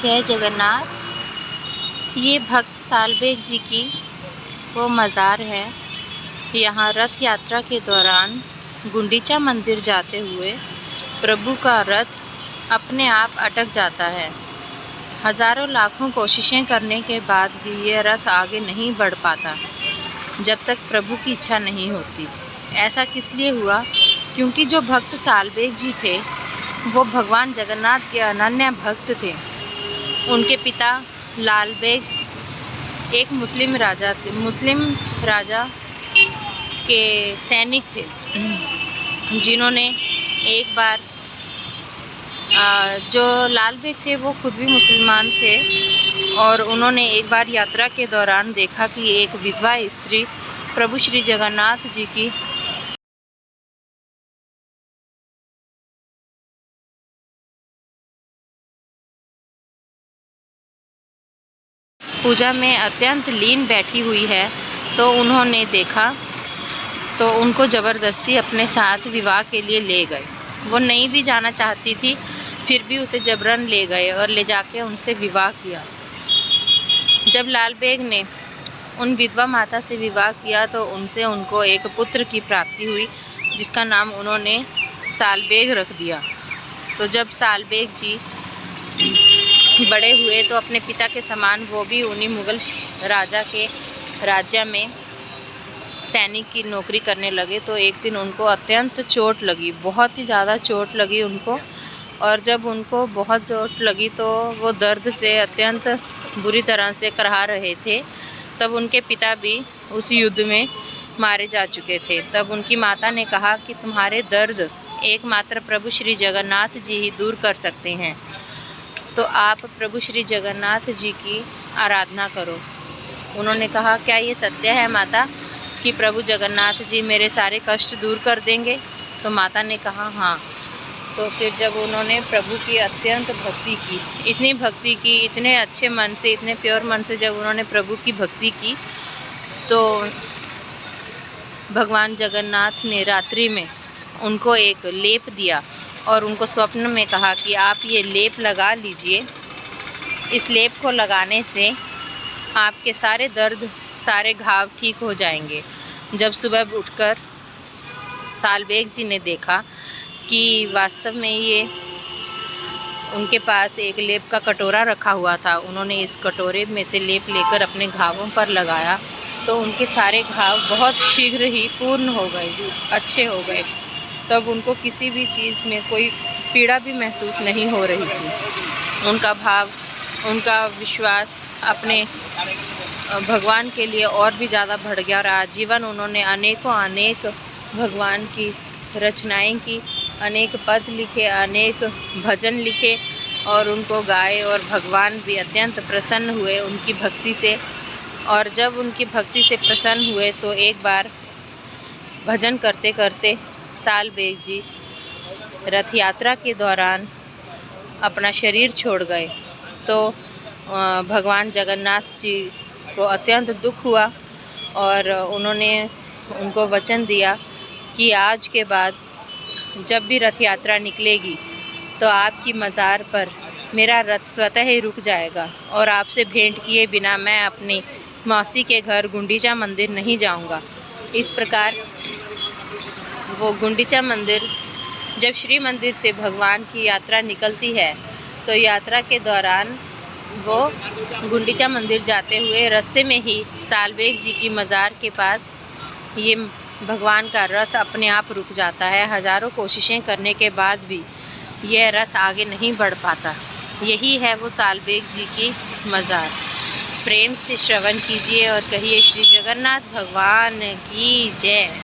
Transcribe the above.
जय जगन्नाथ। ये भक्त सालबेग जी की वो मज़ार है। यहाँ रथ यात्रा के दौरान गुंडीचा मंदिर जाते हुए प्रभु का रथ अपने आप अटक जाता है। हज़ारों लाखों कोशिशें करने के बाद भी ये रथ आगे नहीं बढ़ पाता जब तक प्रभु की इच्छा नहीं होती। ऐसा किस लिए हुआ? क्योंकि जो भक्त सालबेग जी थे वो भगवान जगन्नाथ के अनन्य भक्त थे। उनके पिता लाल बेग एक मुस्लिम राजा के सैनिक थे, जिन्होंने एक बार जो लाल बेग थे वो खुद भी मुसलमान थे और उन्होंने एक बार यात्रा के दौरान देखा कि एक विधवा स्त्री प्रभु श्री जगन्नाथ जी की पूजा में अत्यंत लीन बैठी हुई है। तो उन्होंने देखा तो उनको ज़बरदस्ती अपने साथ विवाह के लिए ले गए। वो नहीं भी जाना चाहती थी, फिर भी उसे जबरन ले गए और ले जाके उनसे विवाह किया। जब लाल बेग ने उन विधवा माता से विवाह किया तो उनसे उनको एक पुत्र की प्राप्ति हुई, जिसका नाम उन्होंने सालबेग रख दिया। तो जब सालबेग जी बड़े हुए तो अपने पिता के समान वो भी उन्हीं मुग़ल राजा के राज्य में सैनिक की नौकरी करने लगे। तो एक दिन उनको अत्यंत चोट लगी, बहुत ही ज़्यादा चोट लगी उनको। और जब उनको बहुत चोट लगी तो वो दर्द से अत्यंत बुरी तरह से कराह रहे थे। तब उनके पिता भी उस युद्ध में मारे जा चुके थे। तब उनकी माता ने कहा कि तुम्हारे दर्द एकमात्र प्रभु श्री जगन्नाथ जी ही दूर कर सकते हैं, तो आप प्रभु श्री जगन्नाथ जी की आराधना करो। उन्होंने कहा, क्या ये सत्य है माता कि प्रभु जगन्नाथ जी मेरे सारे कष्ट दूर कर देंगे? तो माता ने कहा हाँ। तो फिर जब उन्होंने प्रभु की अत्यंत भक्ति की, इतनी भक्ति की, इतने अच्छे मन से, इतने प्योर मन से जब उन्होंने प्रभु की भक्ति की तो भगवान जगन्नाथ ने रात्रि में उनको एक लेप दिया और उनको स्वप्न में कहा कि आप ये लेप लगा लीजिए। इस लेप को लगाने से आपके सारे दर्द, सारे घाव ठीक हो जाएंगे। जब सुबह उठकर सालबेग जी ने देखा कि वास्तव में ये उनके पास एक लेप का कटोरा रखा हुआ था, उन्होंने इस कटोरे में से लेप लेकर अपने घावों पर लगाया तो उनके सारे घाव बहुत शीघ्र ही पूर्ण हो गए, अच्छे हो गए। तब उनको किसी भी चीज़ में कोई पीड़ा भी महसूस नहीं हो रही थी। उनका भाव, उनका विश्वास अपने भगवान के लिए और भी ज़्यादा बढ़ गया और आजीवन उन्होंने अनेक भगवान की रचनाएं की, अनेक पद लिखे, अनेक भजन लिखे और उनको गाए। और भगवान भी अत्यंत प्रसन्न हुए उनकी भक्ति से। और जब उनकी भक्ति से प्रसन्न हुए तो एक बार भजन करते करते सालबेग जी रथ यात्रा के दौरान अपना शरीर छोड़ गए। तो भगवान जगन्नाथ जी को अत्यंत दुख हुआ और उन्होंने उनको वचन दिया कि आज के बाद जब भी रथ यात्रा निकलेगी तो आपकी मज़ार पर मेरा रथ स्वतः ही रुक जाएगा और आपसे भेंट किए बिना मैं अपनी मौसी के घर गुंडीचा मंदिर नहीं जाऊंगा। इस प्रकार वो गुंडीचा मंदिर, जब श्री मंदिर से भगवान की यात्रा निकलती है तो यात्रा के दौरान वो गुंडीचा मंदिर जाते हुए रास्ते में ही सालबेग जी की मज़ार के पास ये भगवान का रथ अपने आप रुक जाता है। हज़ारों कोशिशें करने के बाद भी यह रथ आगे नहीं बढ़ पाता। यही है वो सालबेग जी की मज़ार। प्रेम से श्रवण कीजिए और कहिए श्री जगन्नाथ भगवान की जय।